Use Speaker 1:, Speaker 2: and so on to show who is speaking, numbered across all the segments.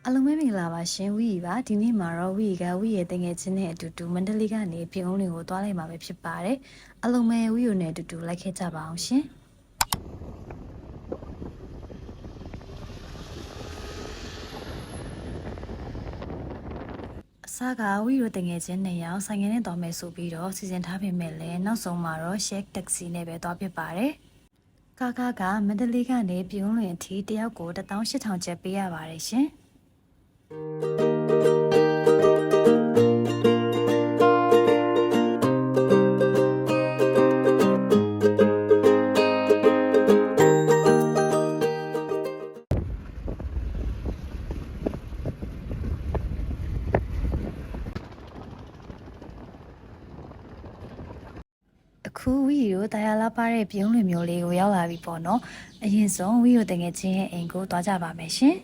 Speaker 1: အလုံးမဲမင်္ဂလာပါရှင်ဝီပါဒီနေ့မှာတော့ဝီကဝီရဲ့တငယ်ချင်းနဲ့အတူတူမန္တလေးကနေပြင်ဦးလွင်ကိုသွားလိုက်မှာပဲဖြစ်ပါတယ်အလုံးမဲဝီကိုနဲ့အတူတူလိုက်ခဲ့ကြပါအောင်ရှင်အစားကဝီတို့တငယ်ချင်း2ယောက်ဆိုင်ငယ်နဲ့သွားမယ်ဆိုပြီးတော့စီစဉ်ထားပေမဲ့လည်းနောက်ဆုံးမှာတော့ share taxi နဲ့ပဲသွားဖြစ်ပါတယ်ကာကမန္တလေးကနေပြင်ဦးလွင်အထိတယောက်ကို18000ကျပ်ပေးရပါတယ်ရှင်အခုဝီရိုတရားလာပါတဲ့ပြုံးလွင်မျိုးလေးကိုရောက်လာပြီပေါ့နော်အရင်ဆုံးဝီရိုတငယ်ချင်းရဲ့အိမ်ကိုသွားကြပါမယ်ရှင်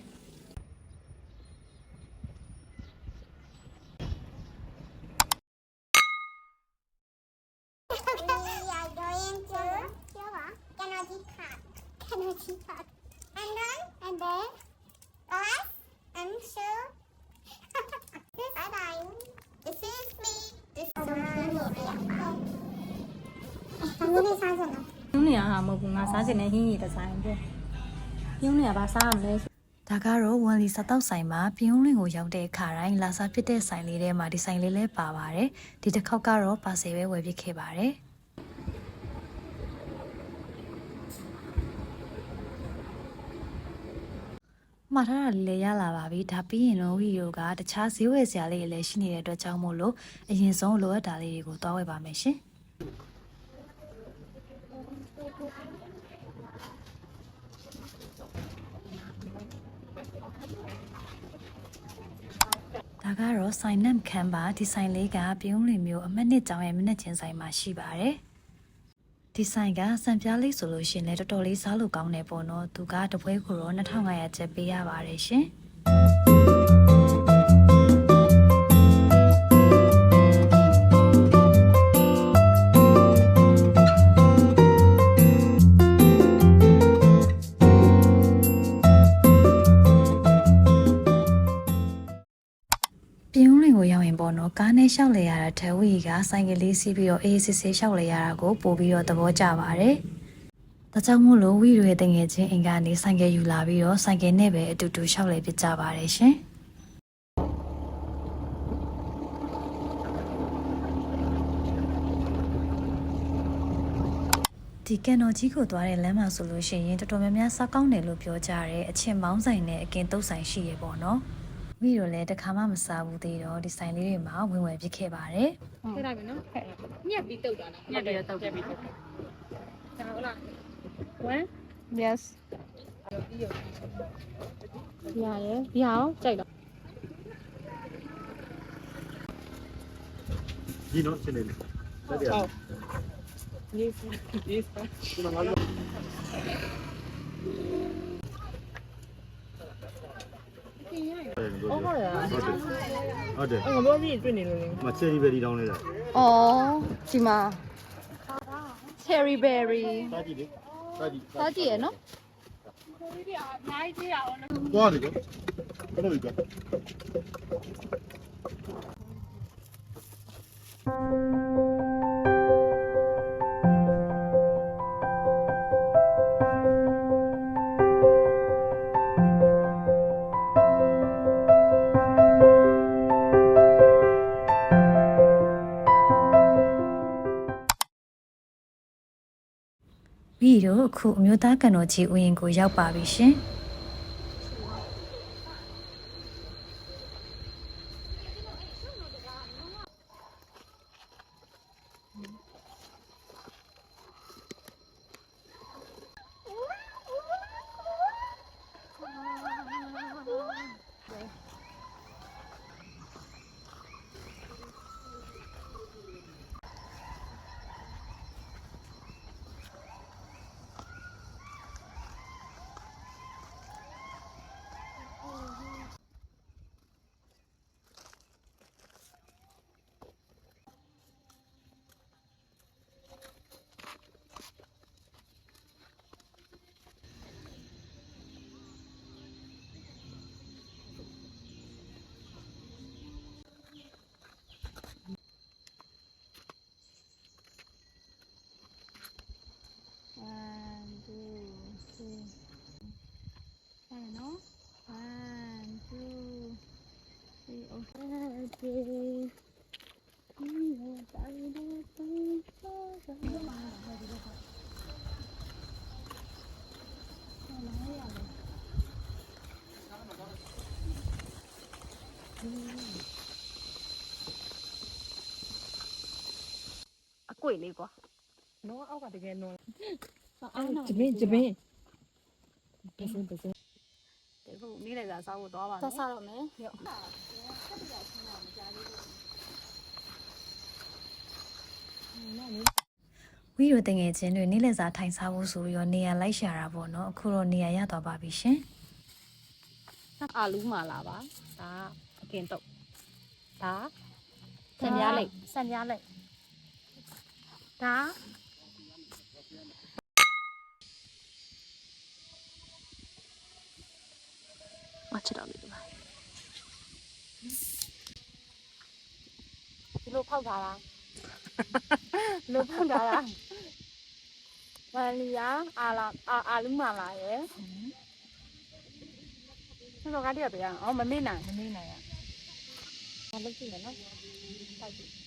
Speaker 2: ပြုံးနေရဟာမဟုတ်ဘူးငါစားချင်တဲ့ဟင်းရည်တစ်ဆိုင်ပဲပြုံးနေရပါစားရမလဲ
Speaker 1: ဒါကတော့ဝန်လီစားတောက်ဆိုင်မှာပြုံးလွင်ကိုရောက်တဲ့အခါတိုင်းလာစားဖြစ်တဲ့ဆိုင်လေးထဲမှာဒီဆိုင်လေးလဲပါပါတယ်ဒီတစ်ခေါက်ကတော့ပါဆယ်ပဲဝယ်ပြစ်ခဲ့ပါတယ်မှားထားတာလေးလည်းရလာပါပြီဒါပြီးရင်တော့ဝီရိုကတခြားဈေးဝယ်စရာလေးတွေလည်းရှိနေတဲ့အတွက်ကြောင့်မို့လို့အရင်ဆုံးလိုအပ်တာလေးတွေကိုသွားဝယ်ပါမယ်ရှင်ဒါကတော့ဆိုင်နမ်ခမ်းပါဒီဆိုင်လေးကပြုံးလင်မျိုးအမှတ်နှစ်ကျောင်းရဲ့မျက်နှာချင်းဆိုင်မှာရှိပါတယ်ဒီဆိုင်ကစံပြားလေးဆိုလို့ရှိရင်လည်းတော်တော်လေးစားလို့ကောင်းတယ်ပေါ့နော်သူကတပွဲကိုတော့2500ကျပ်ပေးရပါတယ်ရှင်ပြင်ဦးလွင်ကိုရောက်ရင်ပေါ့နော်ကားနဲ့ရှောက်လေရတာထဝီကဆိုင်ကလေးစီးပြီးတော့အေးစစ်စစ်ရှောက်လေရတာကိုပို့ပြီးတော့သဘောကျပါတယ်။ဒါကြောင့်မို့လို့ဝီတွေတငယ်ချင်းအိမ်ကနေဆိုင်ကယူလာပြီးတော့ဆိုင်ကနဲ့ပဲအတူတူရှောက်လေပြကြပါတယ်ရှင်။ဒီကန်တော်ကြီးကိုသွားတဲ့လမ်းမှာဆိုလို့ရှိရင်တော်တော်များများစားကောင်းတယ်လို့ပြောကြတယ်အချင်းမောင်းဆိုင်နဲ့အကင်တုတ်ဆိုင်ရှိရပေါ့နော်။ဝီတို့လည်းတခါမှမစားဘူးသေးတော့ဒီဆိုင်လေးတွေမှာဝင်ဝယ်ပြစ်ခဲ့ပါတယ်
Speaker 2: ထည့်လိုက်ပြီနော်ညက်ပြီးတုတ်တာနော်ညက်ပြီးတုတ်ပြီးဟုတ်လား one yes ရတယ်ဒီအောင်ကြိုက်တော့
Speaker 3: ဒီနော်ရှင်းနေတယ်ဟုတ်တယ်
Speaker 2: yes yes
Speaker 3: ဒီမှာငါတို့ဟုတ်တယ်
Speaker 2: ငါတို့ကြီးတွေ့နေလို့လေ
Speaker 3: မချယ်ရီဘယ်ဒီတောင်းလဲလား
Speaker 2: အော်ဒီမှာ cherry berry
Speaker 3: စားကြည့်လေ
Speaker 2: စားကြည့်ရနော်
Speaker 3: သွားတယ်ကွဘယ်လိုလဲ
Speaker 1: ဝီတို့အခုအမျိုးသားကန်တော်ကြီးဥယျာဉ်ကိုရောက်ပါပြီရှင်
Speaker 2: အကွေလေးကွာ
Speaker 4: နော်အောက်ကတကယ်နော်
Speaker 2: ဂျပင်း
Speaker 4: ပစင်း
Speaker 2: ဒီခုနေ့လည်းသာစားဖို့သွားပါမယ်စားတော့မယ်ရော့
Speaker 1: ဝီရိုတငယ်ချင်းတွေနေ့လည်စာထိုင်စားဖို့ဆိုပြီးတော့နေရာလိုက်ရှာတာပေါ့နော်အခုတော့နေရာရသွားပါပြီရှင်
Speaker 2: အာလူးမာလာပါဒါအကင်တုတ်ဒါဆန်ပြားလိုက်ဒါ မချတော့ဘူးပါဒီလိုဖောက်ထားတာလိုဖောက်ထားတာမန်လီယာအာလူးမာလာရယ်ဆက်တော့ကားတည်းပြရအောင်မမေ့နိုင်
Speaker 4: မနေနိုင်ရ
Speaker 2: ဘာလုပ်ကြည့်လဲနော်တိုက်ကြည့်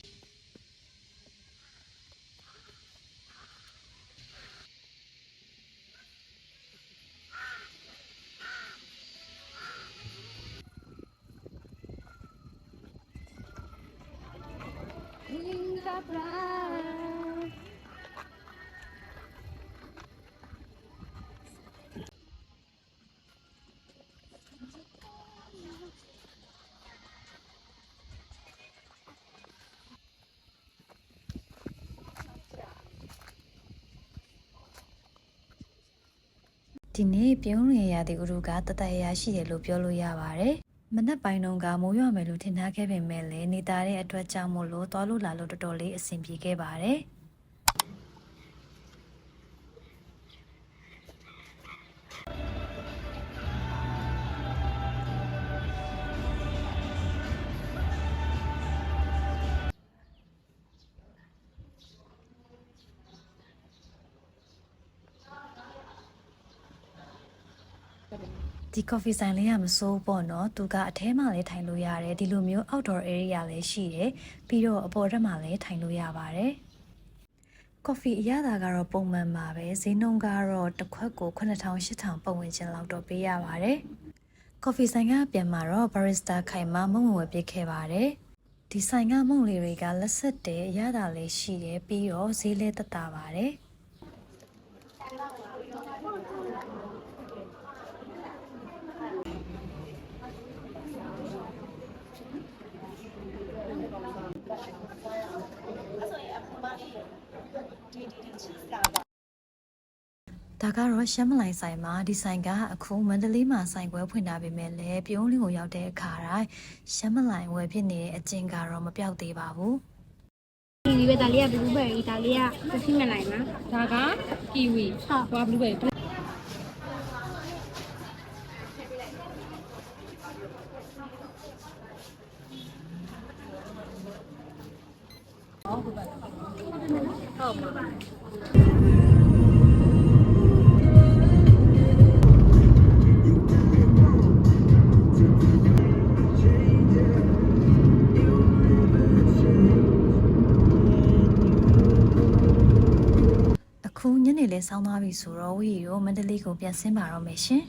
Speaker 1: ဒီနေ့ပြုံးရရတဲ့ဥရုကတတရရှိတယ်လို့ပြောလို့ရပါတယ်မနက်ပိုင်းတုန်းကမိုးရွာမယ်လို့ထင်ထားခဲ့ပေမဲ့လည်းနေသားတဲ့အတွက်ကြောင့်မို့လို့သွားလို့လာလို့တော်တော်လေးအဆင်ပြေခဲ့ပါတယ်ဒီ coffee ဆိုင်လေးကမစိုးပေါ့နော်သူကအထဲမှာလည်းထိုင်လို့ရတယ်ဒီလိုမျိုး outdoor area လည်းရှိတယ်ပြီးတော့အပေါ်ထပ်မှာလည်းထိုင်လို့ရပါတယ် coffee အရသာကတော့ပုံမှန်ပါပဲဈေးနှုန်းကတော့တစ်ခွက်ကို 9,000-8,000 ပတ်ဝန်းကျင်လောက်တော့ပေးရပါတယ် coffee ဆိုင်ကပြန်မှာတော့ barista ခိုင်မမုံဝယ်ပြစ်ခဲ့ပါတယ်ဒီဆိုင်ကမုံလေးတွေကလက်ဆက်တယ်အရသာလည်းရှိတယ်ပြီးတော့ဈေးလည်းသက်သာပါတယ် ဒါကတော့ရှမ်းမလိုင်ဆိုင်မှာဒီဆိုင်ကအခုမန္တလေးမှာဆိုင်ပွဲဖွင့်ထားပေမဲ့လည်းပြုံးလင်းကိုရောက်တဲ့အခါတိုင်းရှမ်းမလိုင်ဝယ်ဖြစ်နေတဲ့အကျင့်ကတော့မပြောက်သေးပါဘူး
Speaker 5: ဒီဘက်ဒါလေးကဘလူးဘယ်ရီဒါလေးကပတိမနိုင်မှာ
Speaker 2: ဒါကကီဝီဟောဘလူးပဲ
Speaker 1: အခုညနေလေးဆောင်းသွားပြီဆိုတော့ဝီရိုမန္တလေးကိုပြန်ဆင်းပါတော့မယ်ရှင်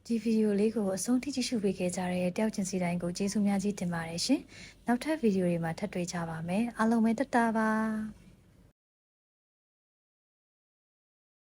Speaker 1: ဒီဗီဒီယိုလေးကိုအဆုံးထိကြည့်ရှုပေးခဲ့ကြတဲ့တယောက်ချင်းစီတိုင်းကိုကျေးဇူးများကြီးတင်ပါတယ်ရှင်နောက်ထပ်ဗီဒီယိုတွေမှာထပ်တွေ့ကြပါမယ်အားလုံးပဲတတ်တာပါ